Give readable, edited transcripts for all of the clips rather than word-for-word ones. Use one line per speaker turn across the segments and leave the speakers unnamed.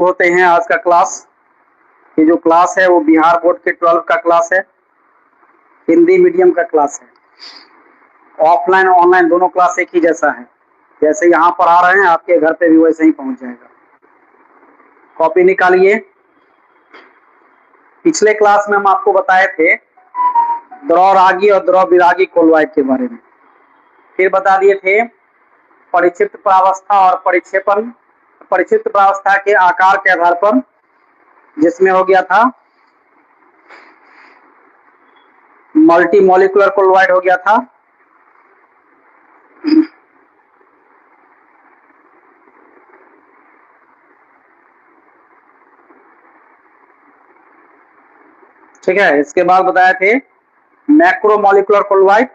होते हैं आज का क्लास। ये जो क्लास है वो बिहार बोर्ड के 12 का क्लास है, हिंदी मीडियम का क्लास है। ऑफलाइन ऑनलाइन दोनों क्लास एक ही जैसा है, जैसे यहाँ पर आ रहे हैं आपके घर पे भी वैसे ही पहुंच जाएगा। कॉपी निकालिए। पिछले क्लास में हम आपको बताए थे द्रव रागी और द्रव विरागी कोलवाइड के बारे में। फिर बता दिए थे परिक्षिप्त प्रावस्था और परिक्षेपण। परिक्षिप्त प्रावस्था के आकार के आधार पर, जिसमें हो गया था मल्टी मॉलिक्यूलर कोलवाइड हो गया था, ठीक है। इसके बाद बताए थे मैक्रो मॉलिक्यूलर कोलवाइड,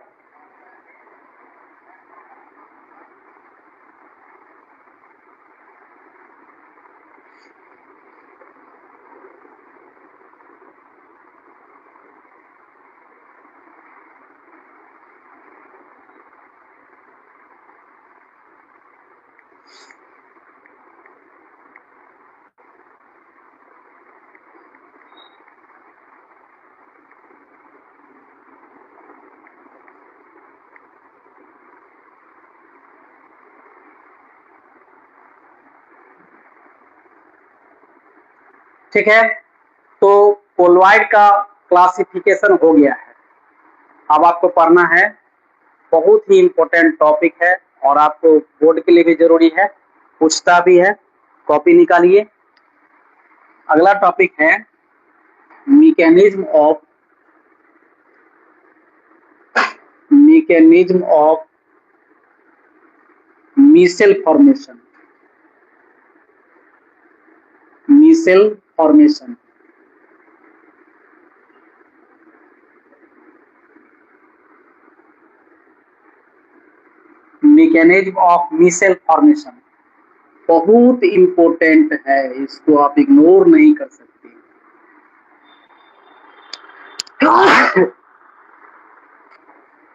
ठीक है। तो कोलवाइड का क्लासिफिकेशन हो गया है। अब आपको पढ़ना है, बहुत ही इंपॉर्टेंट टॉपिक है और आपको बोर्ड के लिए भी जरूरी है, पूछता भी है। कॉपी निकालिए। अगला टॉपिक है mechanism of micelle formation. Micelle formation, mechanism of micelle formation बहुत इंपॉर्टेंट है, इसको आप इग्नोर नहीं कर सकते।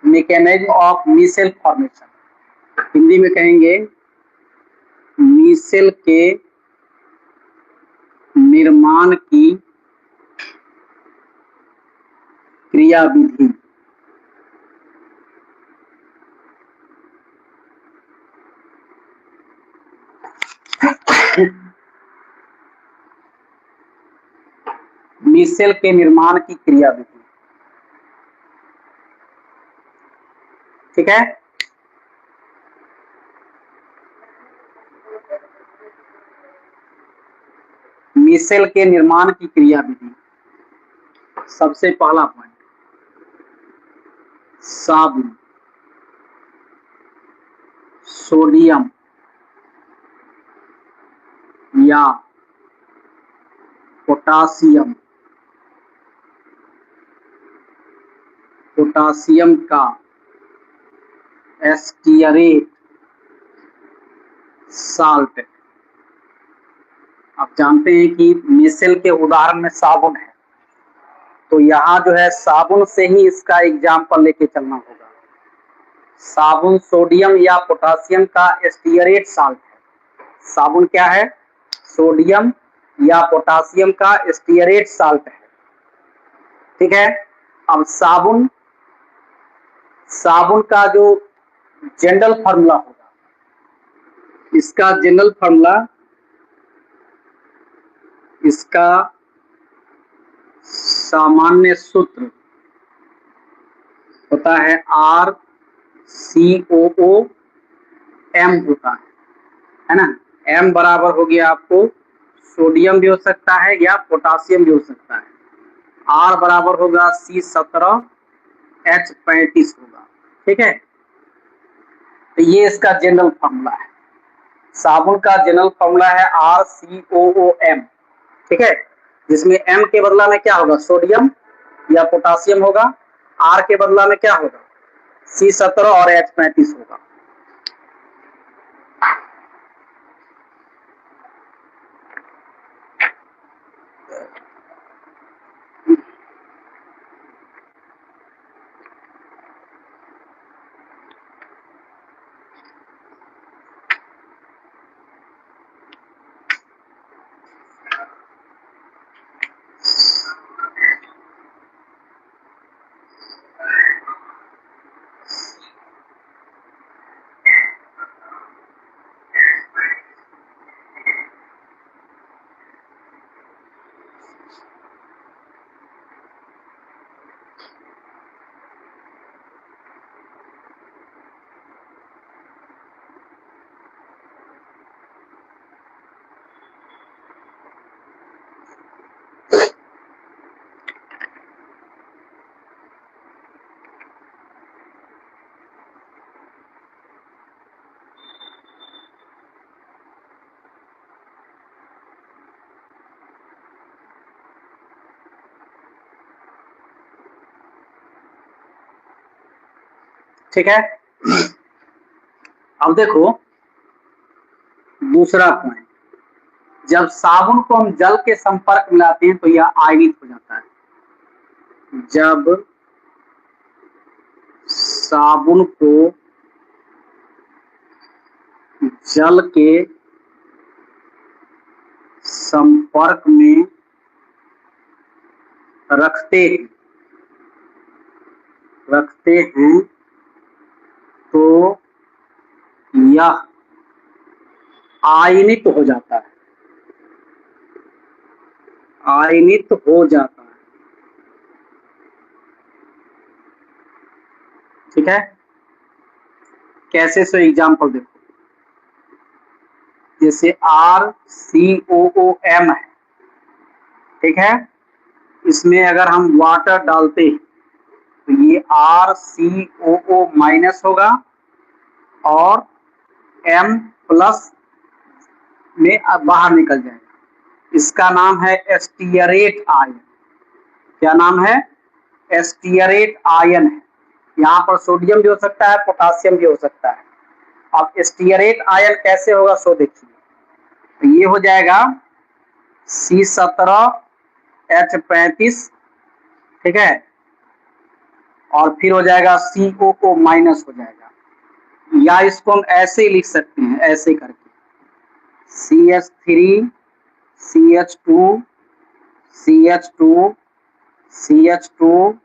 Mechanism of micelle formation, Hindi में कहेंगे मीसेल के निर्माण की क्रियाविधि। मीसेल के निर्माण की क्रियाविधि, ठीक है। मीसेल के निर्माण की क्रियाविधि, सबसे पहला पॉइंट, साबुन, सोडियम या पोटासियम, पोटासियम का एस्टियरेट साल्ट। आप जानते हैं कि मीसेल के उदाहरण में साबुन है, तो यहाँ जो है साबुन से ही इसका एग्जाम्पल लेके चलना होगा। साबुन सोडियम या पोटासियम का एस्टियरेट साल्ट है। साबुन क्या है? सोडियम या पोटासियम का एस्टियरेट साल्ट है, ठीक है। अब साबुन का जो जनरल फार्मूला होगा, इसका जनरल फार्मूला, इसका सामान्य सूत्र होता है RCOOM होता है ना। M बराबर हो गया आपको सोडियम भी हो सकता है या पोटासियम भी हो सकता है। R बराबर होगा C17H35 होगा, ठीक है। तो ये इसका जनरल फार्मूला है। साबुन का जनरल फार्मूला है RCOOM, ठीक है, जिसमें M के बदला में क्या होगा? सोडियम या पोटासियम होगा। R के बदला में क्या होगा? C17 और H35 होगा। ठीक है। अब देखो दूसरा पॉइंट, जब साबुन को हम जल के संपर्क में लाते हैं तो यह आयनित हो जाता है। जब साबुन को जल के संपर्क में रखते हैं तो यह आयनित हो जाता है। आयनित हो जाता है। ठीक है, कैसे? सो एग्जाम्पल देखो, जैसे RCOOM है, ठीक है, इसमें अगर हम वाटर डालते हैं तो ये RCOO माइनस होगा और M प्लस में बाहर निकल जाएगा। इसका नाम है स्टीयरेट आयन। क्या नाम है? स्टीयरेट आयन है। यहाँ पर सोडियम भी हो सकता है, पोटासियम भी हो सकता है। अब स्टीयरेट आयन कैसे होगा सो देखिए, तो ये हो जाएगा C17H35, ठीक है, और फिर हो जाएगा COO माइनस हो जाएगा, या इसको हम ऐसे ही लिख सकते हैं, ऐसे करके CH3 CH2 CH2 CH2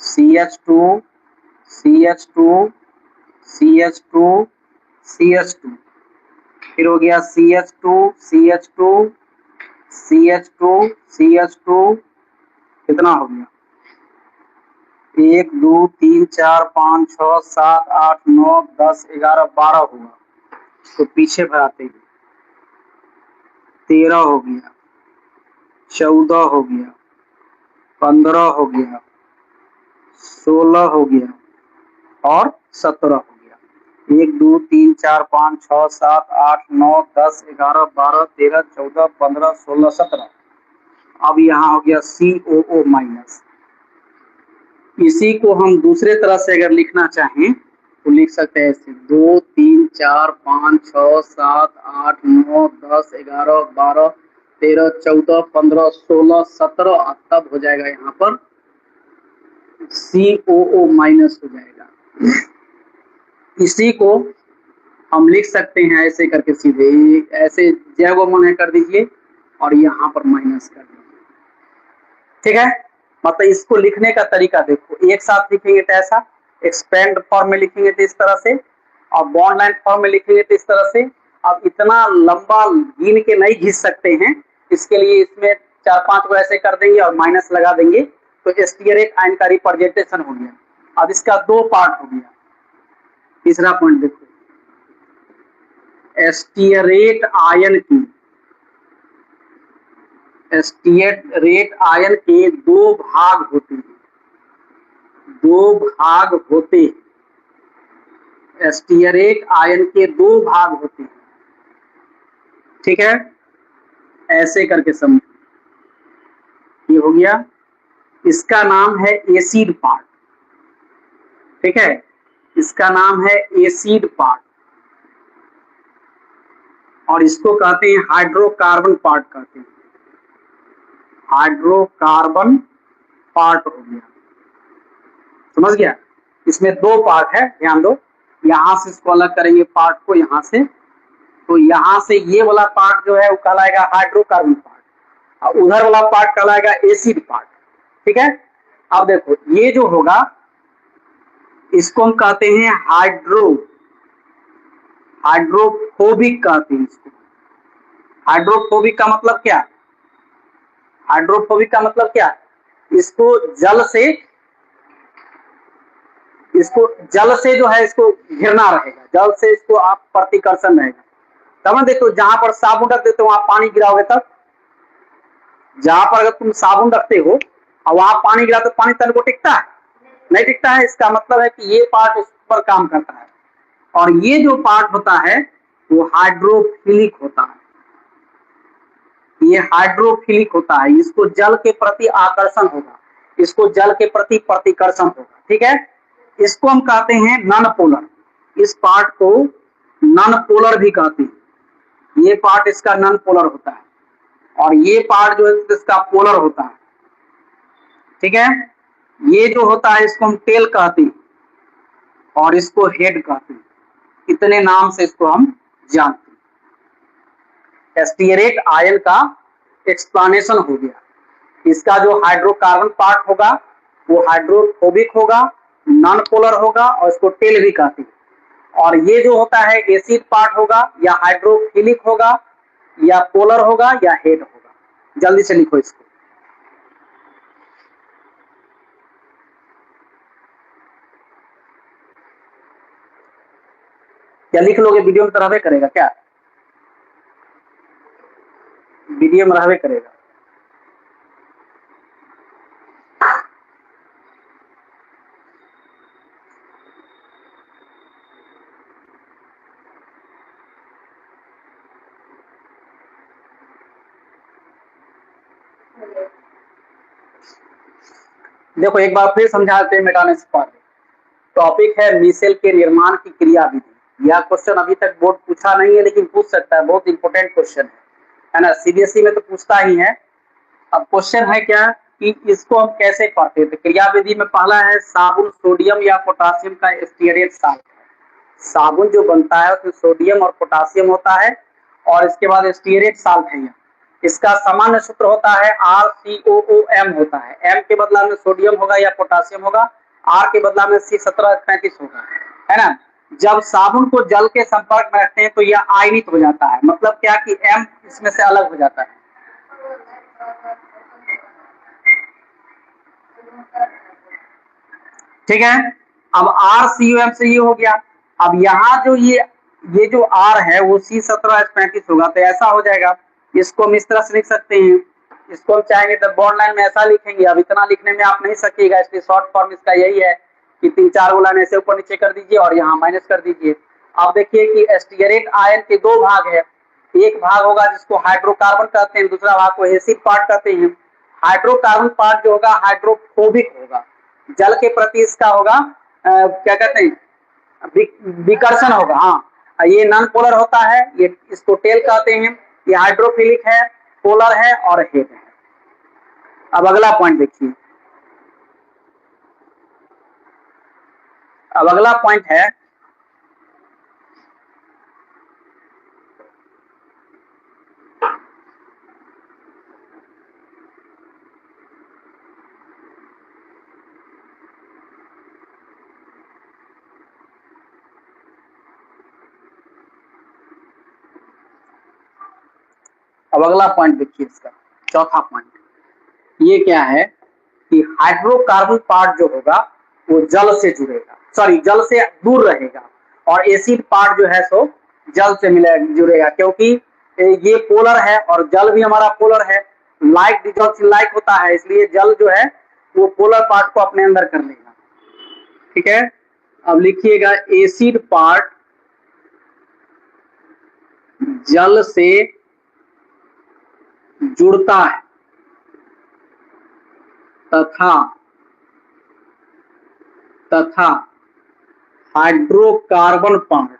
CH2 CH2 CH2 CH2, फिर हो गया CH2 CH2 CH2 CH2, कितना हो गया? 1 2 3 4 5 6 7 8 9 10 11 12 हुआ। तो पीछे भराते हैं, 13 हो गया, 14 हो गया, 15 हो गया, 16 हो गया और 17 हो गया। 1 2 3 4 5 6 7 8 9 10 11 12 13 14 15 16 17। अब यहाँ हो गया COO माइनस। इसी को हम दूसरे तरह से अगर लिखना चाहें तो लिख सकते हैं ऐसे 2 3 4 5 6 7 8 9 10 11 12 13 14 15 16 17, तब हो जाएगा यहाँ पर COO माइनस हो जाएगा। इसी को हम लिख सकते हैं ऐसे करके, सीधे ऐसे जैवमन कर दीजिए और यहाँ पर माइनस कर दीजिए। ठीक है, मतलब इसको लिखने का तरीका देखो, एक साथ लिखेंगे तो ऐसा, एक्सपेंड फॉर्म में लिखेंगे तो इस तरह से, और बॉन्ड लाइन फॉर्म में लिखेंगे तो इस तरह से। अब इतना लंबा गिन के नहीं घिस सकते हैं, इसके लिए इसमें 4-5 को ऐसे कर देंगे और माइनस लगा देंगे, तो स्टीयरेट आयन का रिप्रेजेंटेशन हो गया। अब इसका 2 पार्ट हो गया। तीसरा पॉइंट देखो, स्टीयरेट आयन की, स्टीयरेट आयन के 2 भाग होते हैं, 2 भाग होते हैं। स्टीयरेट आयन के 2 भाग होते हैं, ठीक है, ऐसे करके समझ। ये हो गया, इसका नाम है एसिड पार्ट, ठीक है, इसका नाम है एसिड पार्ट, और इसको कहते हैं हाइड्रोकार्बन पार्ट कहते हैं। हाइड्रोकार्बन पार्ट हो गया, समझ गया? इसमें 2 पार्ट है, ध्यान दो। यहां से इसको अलग करेंगे पार्ट को, यहां से, तो यहां से ये वाला पार्ट जो है वो कहलाएगा हाइड्रोकार्बन पार्ट, और उधर वाला पार्ट कहलाएगा एसिड पार्ट, ठीक है। अब देखो ये जो होगा इसको हम कहते हैं हाइड्रोफोबिक कहते हैं इसको। हाइड्रोफोबिक का मतलब क्या? हाइड्रोफोबिक का मतलब क्या? इसको जल से जो है इसको घिरना रहेगा, जल से इसको आप प्रतिकर्षण रहेगा। तब देखो जहां पर साबुन रख देते हो वहां पानी गिराओगे, तब जहां पर अगर तुम साबुन रखते हो और वहां पानी गिरा तो पानी तन को टिकता है? नहीं टिकता है। इसका मतलब है कि ये पार्ट उस पर काम करता है, और ये जो पार्ट होता है वो हाइड्रोफिलिक होता है। ये हाइड्रोफिलिक होता है, इसको जल के प्रति आकर्षण होगा, इसको जल के प्रति प्रतिकर्षण होगा, ठीक है। इसको हम कहते हैं नॉन पोलर। इस पार्ट को नॉन पोलर भी कहते हैं। ये पार्ट इसका नॉन पोलर होता है और ये पार्ट जो है इसका पोलर होता है। ठीक है, ये जो होता है इसको हम टेल कहते हैं और इसको हेड कहते हैं। इतने नाम से इसको हम जानते हैं। स्टीयरेट आयन का एक्सप्लेनेशन हो गया। इसका जो हाइड्रोकार्बन पार्ट होगा वो हाइड्रोफोबिक होगा, नॉन पोलर होगा और इसको टेल भी कहते हैं। और ये जो होता है एसिड पार्ट होगा या हाइड्रोफिलिक होगा या पोलर होगा या हेड होगा। जल्दी से लिखो इसको। क्या लिख लोगे? वीडियो में तो रहबे करेगा क्या? वीडियो में रहबे करेगा। देखो एक बार फिर समझाते हैं मिटाने से पहले। टॉपिक है मिसेल के निर्माण की क्रिया विधि। यह क्वेश्चन अभी तक बोर्ड पूछा नहीं है लेकिन पूछ सकता है, बहुत इंपॉर्टेंट क्वेश्चन है ना। सीबीएसई में तो पूछता ही है। अब क्वेश्चन है क्या कि इसको हम कैसे करते हैं। तो क्रिया विधि में पहला है साबुन सोडियम या पोटासियम का स्टीयरेट साल्ट। साबुन जो बनता है उसमें सोडियम और पोटासियम होता है और इसके बाद स्टीयरेट साल्ट है। इसका सामान्य सूत्र होता है RCOOM होता है। M के बदला में सोडियम होगा या पोटासियम होगा, R के बदला में C1735 होगा, है ना। जब साबुन को जल के संपर्क में रखते हैं तो यह आयनित हो जाता है। मतलब क्या कि M इसमें से अलग हो जाता है। ठीक है, अब RCOM से ये हो गया। अब यहाँ जो ये जो R है वो C17H35 होगा। तो ऐसा हो जाएगा, इसको हम इस तरह से लिख सकते हैं। इसको हम चाहेंगे तो बॉन्ड लाइन में ऐसा लिखेंगे। अब इतना लिखने में आप नहीं सकेगा, इसलिए शॉर्ट फॉर्म इसका यही है कि 3-4 लाइन ऐसे ऊपर नीचे कर दीजिए और यहाँ माइनस कर दीजिए। अब देखिए कि स्टीयरेट आयन के दो भाग है। एक भाग होगा जिसको हाइड्रोकार्बन कहते हैं, दूसरा भाग को एसिड पार्ट कहते हैं। हाइड्रोकार्बन पार्ट जो होगा हाइड्रोफोबिक होगा, जल के प्रति इसका होगा क्या कहते हैं, विकर्षण होगा। हाँ, ये नॉन पोलर होता है, ये इसको टेल कहते हैं। ये हाइड्रोफिलिक है, पोलर है और हेड है। अब अगला पॉइंट देखिए। अब अगला पॉइंट है अब अगला पॉइंट देखिए इसका चौथा पॉइंट। ये क्या है कि हाइड्रोकार्बन पार्ट जो होगा वो जल से जुड़ेगा, सॉरी जल से दूर रहेगा, और एसिड पार्ट जो है सो जल से जुड़ेगा, क्योंकि ये पोलर है और जल भी हमारा पोलर है। लाइक डिजॉल्व्स इन लाइक होता है, इसलिए जल जो है वो पोलर पार्ट को अपने अंदर कर लेगा। ठीक है, अब लिखिएगा एसिड पार्ट जल से जुड़ता है तथा हाइड्रोकार्बन पार्ट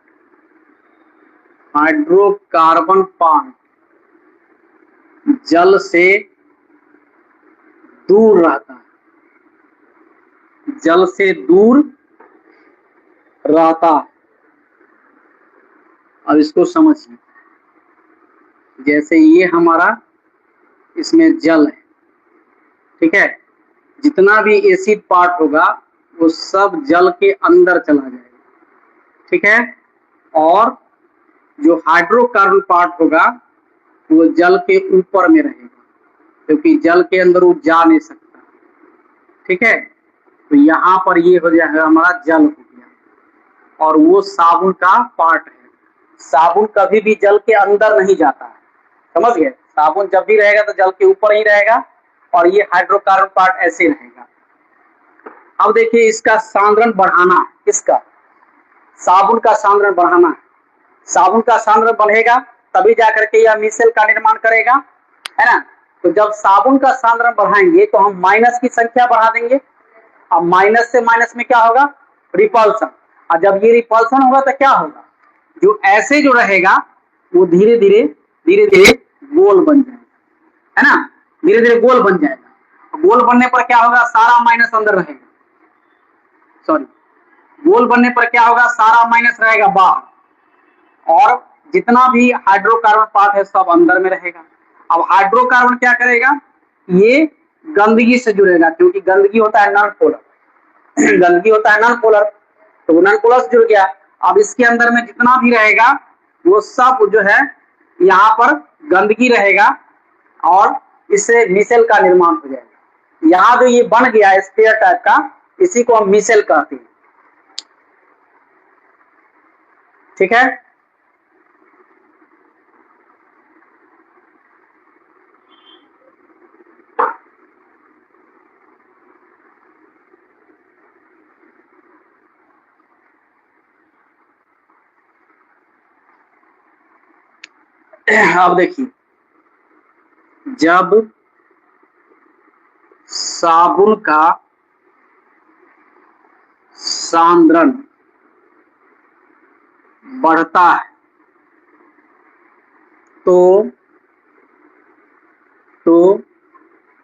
जल से दूर रहता है, जल से दूर रहता है। अब इसको समझिए, जैसे ये हमारा इसमें जल है, ठीक है, जितना भी एसिड पार्ट होगा वो सब जल के अंदर चला जाएगा। ठीक है, और जो हाइड्रोकार्बन पार्ट होगा वो जल के ऊपर में रहेगा, क्योंकि जल के अंदर वो जा नहीं सकता। ठीक है, तो यहाँ पर ये हो जाएगा हमारा जल हो गया, और वो साबुन का पार्ट है। साबुन कभी भी जल के अंदर नहीं जाता है, समझ गए। साबुन जब भी रहेगा तो जल के ऊपर ही रहेगा, और ये हाइड्रोकार्बन पार्ट ऐसे रहेगा। अब देखिए इसका सांद्रण बढ़ाना है, किसका, साबुन का सांद्रण बढ़ाना है। साबुन का सांद्रण बढ़ेगा तभी जाकर के यह मिसेल का निर्माण करेगा, है ना। तो जब साबुन का सांद्रण बढ़ाएंगे तो हम माइनस की संख्या बढ़ा देंगे। अब माइनस से माइनस में क्या होगा, रिपल्सन। और जब ये रिपल्सन होगा तो क्या होगा, जो ऐसे जो रहेगा वो धीरे धीरे धीरे धीरे गोल बन जाएगा, है ना, धीरे धीरे गोल बन जाएगा। गोल बनने पर क्या होगा, सारा माइनस अंदर रहेगा, सॉरी, गोल बनने पर क्या होगा, सारा माइनस रहेगा बाहर, और जितना भी हाइड्रोकार्बन पार्ट है सब अंदर में रहेगा। अब हाइड्रोकार्बन क्या करेगा, ये गंदगी से जुड़ेगा, क्योंकि गंदगी होता है नॉन पोलर गंदगी होता है नॉन पोलर, तो नॉन पोलर से जुड़ गया। अब इसके अंदर में जितना भी रहेगा वो सब जो है यहाँ पर गंदगी रहेगा, और इससे मिसेल का निर्माण हो जाएगा। यहाँ जो ये बन गया स्फीयर टाइप का, इसी को हम मिसेल कहते हैं, ठीक है। अब देखिए, जब साबुन का सांद्रण बढ़ता है तो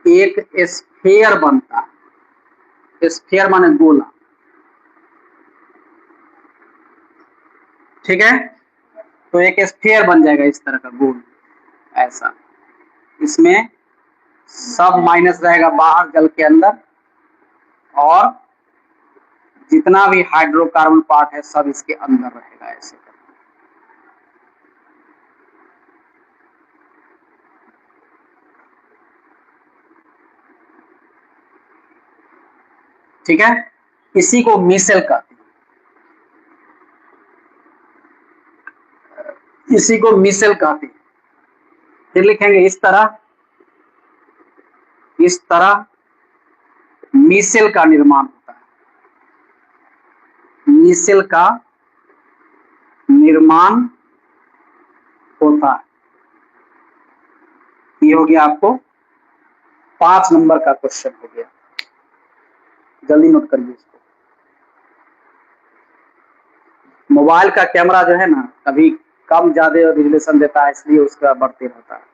एक स्फीयर बनता है, स्फीयर माने गोला, ठीक है। तो एक स्फीयर बन जाएगा इस तरह का गोल, ऐसा। इसमें सब माइनस रहेगा बाहर जल के अंदर, और जितना भी हाइड्रोकार्बन पार्ट है सब इसके अंदर रहेगा, ऐसे। ठीक है, इसी को मिसेल कहते हैं, इसी को मिसेल कहते हैं। फिर लिखेंगे इस तरह मिसेल का निर्माण होता है, मिसेल का निर्माण होता है। ये हो गया आपको 5 नंबर का क्वेश्चन हो गया, जल्दी नोट करिए इसको। मोबाइल का कैमरा जो है ना, कभी कम ज्यादा रिजोल्यूशन देता है, इसलिए उसका बढ़ते रहता है।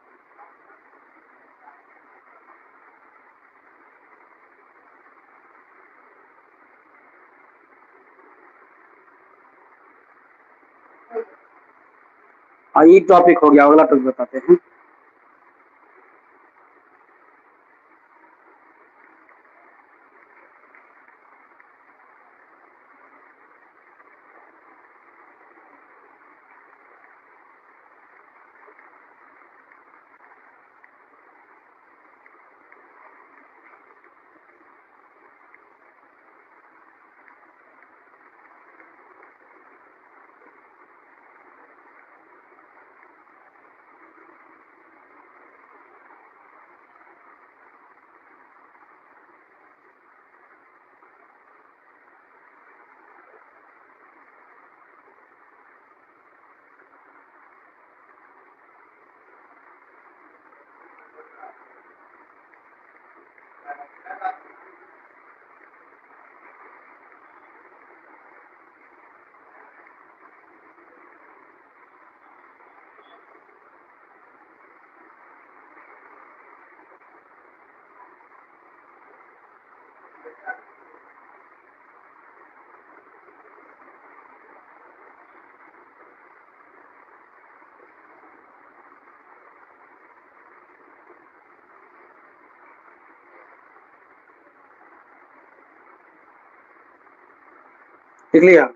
ये टॉपिक हो गया, अगला टॉपिक बताते हैं। लिख लिया।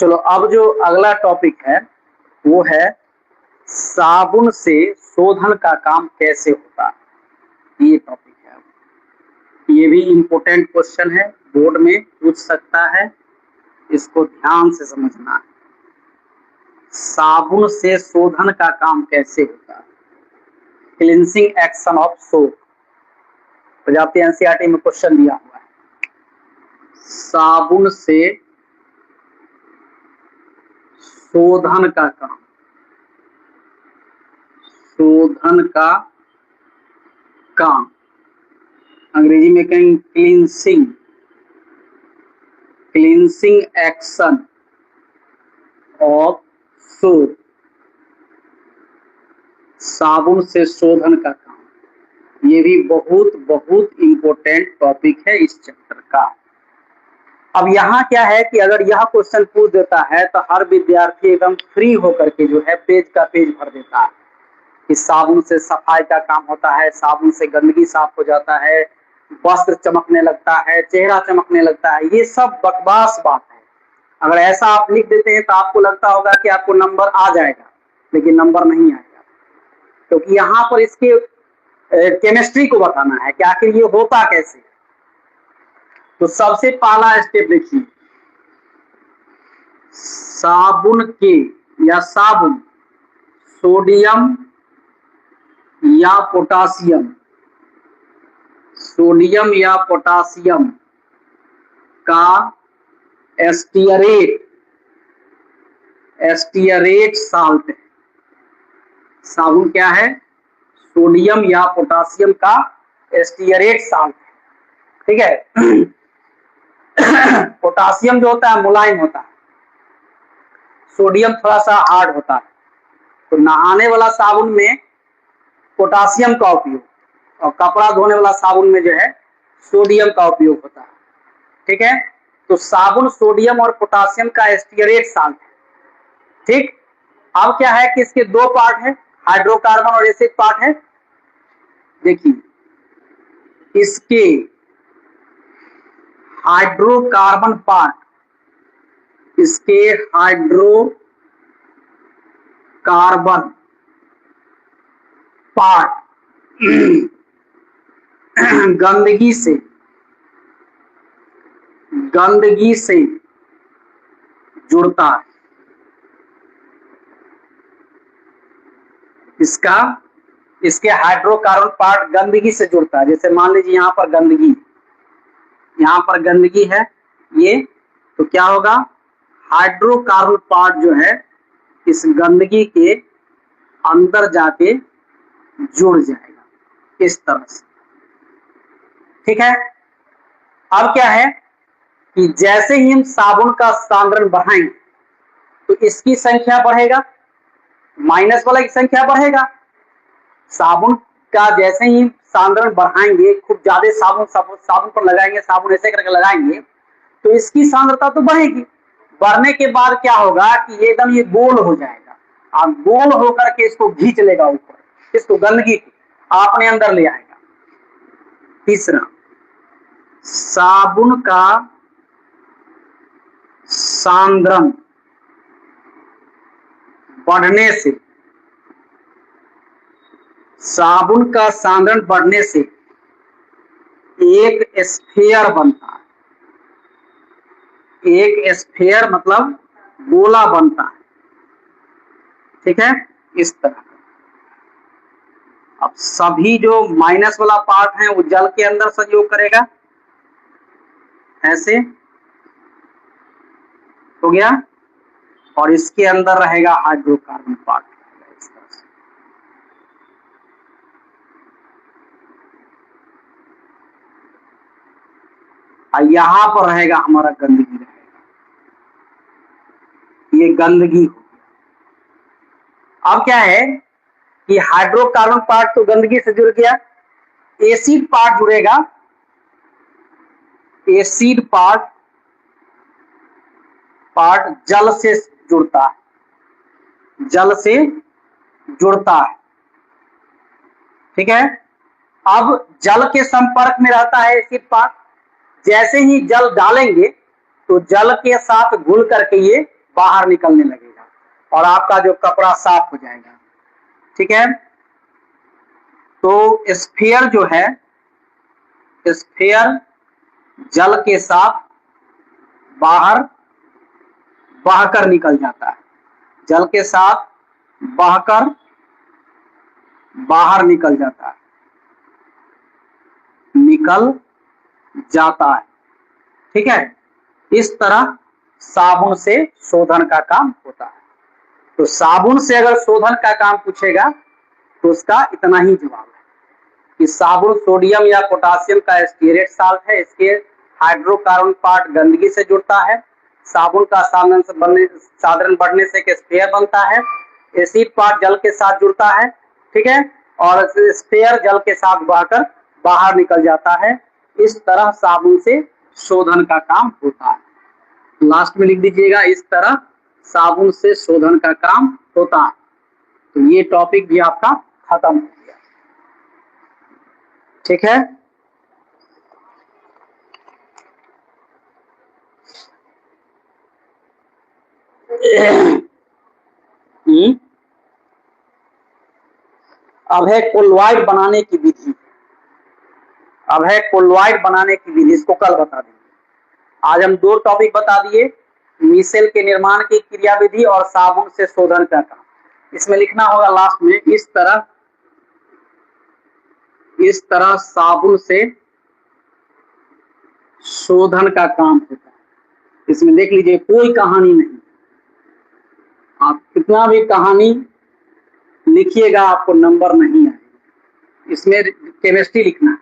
चलो अब जो अगला टॉपिक है वो है साबुन से शोधन का काम कैसे होता है। ये टॉपिक है, ये भी इम्पोर्टेंट क्वेश्चन है, बोर्ड में पूछ सकता है, इसको ध्यान से समझना है। साबुन से शोधन का काम कैसे होता है, cleansing action of soap. Prajapati NCERT में क्वेश्चन दिया हुआ है, साबुन से शोधन का काम, शोधन का काम, अंग्रेजी में कहेंगे cleansing, cleansing action of soap, साबुन से शोधन का काम। ये भी बहुत बहुत इंपॉर्टेंट टॉपिक है इस चैप्टर का। अब यहाँ क्या है कि अगर यह क्वेश्चन पूछ देता है तो हर विद्यार्थी एकदम फ्री होकर के जो है पेज का पेज भर देता है कि साबुन से सफाई का काम होता है, साबुन से गंदगी साफ हो जाता है, वस्त्र चमकने लगता है, चेहरा चमकने लगता है। ये सब बकवास बात है। अगर ऐसा आप लिख देते हैं तो आपको लगता होगा कि आपको नंबर आ जाएगा, लेकिन नंबर नहीं आएगा, क्योंकि यहाँ पर इसके केमिस्ट्री को बताना है कि आखिर ये होता कैसे। तो सबसे पहला स्टेप देखिए, साबुन के या साबुन सोडियम या पोटासियम, सोडियम या पोटासियम का एस्टियरेट, एस्टियरेट साल्ट है। साबुन क्या है, सोडियम या पोटासियम का एस्टियरेट साल्ट है, ठीक है। पोटासियम जो होता है मुलायम होता है, सोडियम थोड़ा सा हार्ड होता है। तो नहाने वाला साबुन में पोटासियम का उपयोग और कपड़ा धोने वाला साबुन में जो है सोडियम का उपयोग होता है, ठीक है। तो साबुन सोडियम और पोटासियम का एस्टियरेट साल्ट है, ठीक। अब क्या है कि इसके दो पार्ट है, हाइड्रोकार्बन और एसिड पार्ट है। देखिए, इसके हाइड्रोकार्बन पार्ट, इसके हाइड्रोकार्बन पार्ट गंदगी से जुड़ता है। इसके हाइड्रोकार्बन पार्ट गंदगी से जुड़ता है। जैसे मान लीजिए यहाँ पर गंदगी है ये, तो क्या होगा, हाइड्रोकार्बन पार्ट जो है इस गंदगी के अंदर जाके जुड़ जाएगा इस तरह से, ठीक है। अब क्या है कि जैसे ही हम साबुन का सांद्रण बढ़ाएंगे तो इसकी संख्या बढ़ेगा, माइनस वाला की संख्या बढ़ेगा। साबुन का जैसे ही सांद्रण बढ़ाएंगे, खूब ज्यादा साबुन पर लगाएंगे, साबुन ऐसे करके लगाएंगे तो इसकी सांद्रता तो बढ़ेगी। बढ़ने के बाद क्या होगा कि एकदम ये गोल हो जाएगा, और गोल होकर के इसको खींच लेगा ऊपर, इसको गंदगी अपने अंदर ले आएगा। तीसरा, साबुन का सांद्रण बढ़ने से, साबुन का सांद्रण बढ़ने से एक स्फीयर बनता है। एक स्फीयर मतलब गोला बनता है, ठीक है, इस तरह। अब सभी जो माइनस वाला पार्ट है वो जल के अंदर सहयोग करेगा, ऐसे हो गया, और इसके अंदर रहेगा हाइड्रोकार्बन पार्ट, इस तरह से। और यहां पर रहेगा हमारा गंदगी रहेगा, ये गंदगी हो गया। अब क्या है कि हाइड्रोकार्बन पार्ट तो गंदगी से जुड़ गया, एसिड पार्ट जुड़ेगा। एसिड पार्ट जल से जुड़ता है, जल से जुड़ता है, ठीक है। अब जल के संपर्क में रहता है एसिड पार्ट, जैसे ही जल डालेंगे तो जल के साथ घुल करके ये बाहर निकलने लगेगा और आपका जो कपड़ा साफ हो जाएगा। ठीक है, तो स्फीयर जो है, स्फीयर जल के साथ बाहर बहकर निकल जाता है, जल के साथ बहकर बाहर निकल जाता है, निकल जाता है। ठीक है, इस तरह साबुन से शोधन का काम होता है। तो साबुन से अगर शोधन का काम पूछेगा तो उसका इतना ही जवाब है कि साबुन सोडियम या पोटासियम का स्टीरेट साल्ट है, इसके हाइड्रोकार्बन पार्ट गंदगी से जुड़ता है। साबुन का साधारण बढ़ने से एक स्फीयर बनता है, एसिड पार्ट जल के साथ जुड़ता है। ठीक है, और स्फीयर जल के साथ बहकर बाहर निकल जाता है। इस तरह साबुन से शोधन का काम होता है। लास्ट में लिख दीजिएगा, इस तरह साबुन से शोधन का काम होता है। तो ये टॉपिक भी आपका खत्म हो गया। ठीक है, अब है कोलोइड बनाने की विधि। अब है कोलोइड बनाने की विधि, इसको कल बता देंगे। आज हम 2 टॉपिक बता दिए, मिसेल के निर्माण की क्रिया विधि और साबुन से शोधन का काम। इसमें लिखना होगा लास्ट में, इस तरह साबुन से शोधन का काम होता है। इसमें देख लीजिए, कोई कहानी नहीं, आप कितना भी कहानी लिखिएगा आपको नंबर नहीं आएगा। इसमें केमिस्ट्री लिखना है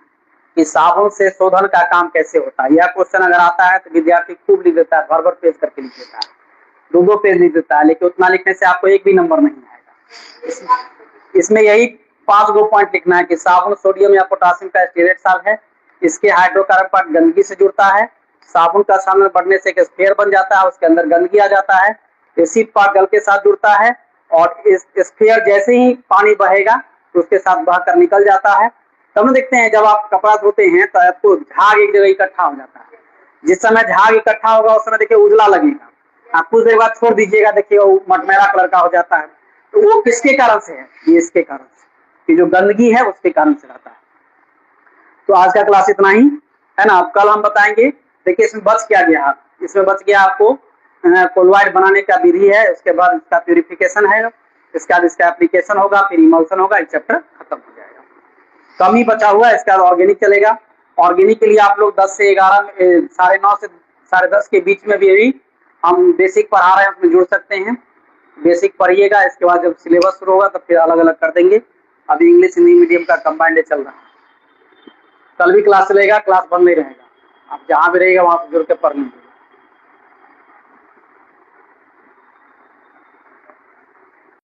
कि साबुन से शोधन का काम कैसे होता है। यह क्वेश्चन अगर आता है तो विद्यार्थी खूब लिख देता है, भर पेज करके लिख देता है, 2 पेज लिख देता है, लेकिन उतना लिखने से आपको एक भी नंबर नहीं आएगा। इसमें यही 5 गो पॉइंट लिखना है कि साबुन सोडियम या पोटासियम का स्टीरेट साल्ट है, इसके हाइड्रोकार्बन पार्ट गंदगी से जुड़ता है, साबुन का सामने बढ़ने से एक स्फीयर बन जाता है, उसके अंदर गंदगी आ जाता है, एसिड पार्ट जल के साथ जुड़ता है और इस स्फीयर जैसे ही पानी बहेगा तो उसके साथ बहकर निकल जाता है। तब हम देखते हैं जब आप कपड़ा धोते हैं तो आपको झाग एक जगह इकट्ठा हो जाता है। जिस समय झाग इकट्ठा होगा उस समय देखिए उजला लगेगा, आप कुछ देर बाद छोड़ दीजिएगा, देखिए वो मटमैला कलर का हो जाता है। तो वो किसके कारण से है? ये इसके कारण से, कि जो गंदगी है उसके कारण से रहता है। तो आज का क्लास इतना ही है ना। अब कल हम बताएंगे, देखिए इसमें बच क्या गया, इसमें बच गया आपको कोलोइड बनाने का विधि है, उसके बाद इसका प्यूरिफिकेशन है, इसके बाद इसका एप्लीकेशन होगा, फिर इमल्सन होगा, एक चैप्टर खत्म हो जाएगा। कम ही बचा हुआ है, इसके बाद ऑर्गेनिक चलेगा। ऑर्गेनिक के लिए आप लोग 10 से 11, 9:30 से 10:30 के बीच में भी हम बेसिक पढ़ा रहे हैं, उसमें जुड़ सकते हैं। बेसिक पढ़िएगा, इसके बाद जब सिलेबस शुरू होगा तो फिर अलग अलग कर देंगे। अभी इंग्लिश हिंदी मीडियम का कंबाइंड डे चल रहा है। कल भी क्लास चलेगा, क्लास बंद नहीं रहेगा, आप जहाँ भी रहेगा वहाँ से जुड़ के पढ़ लीजिए।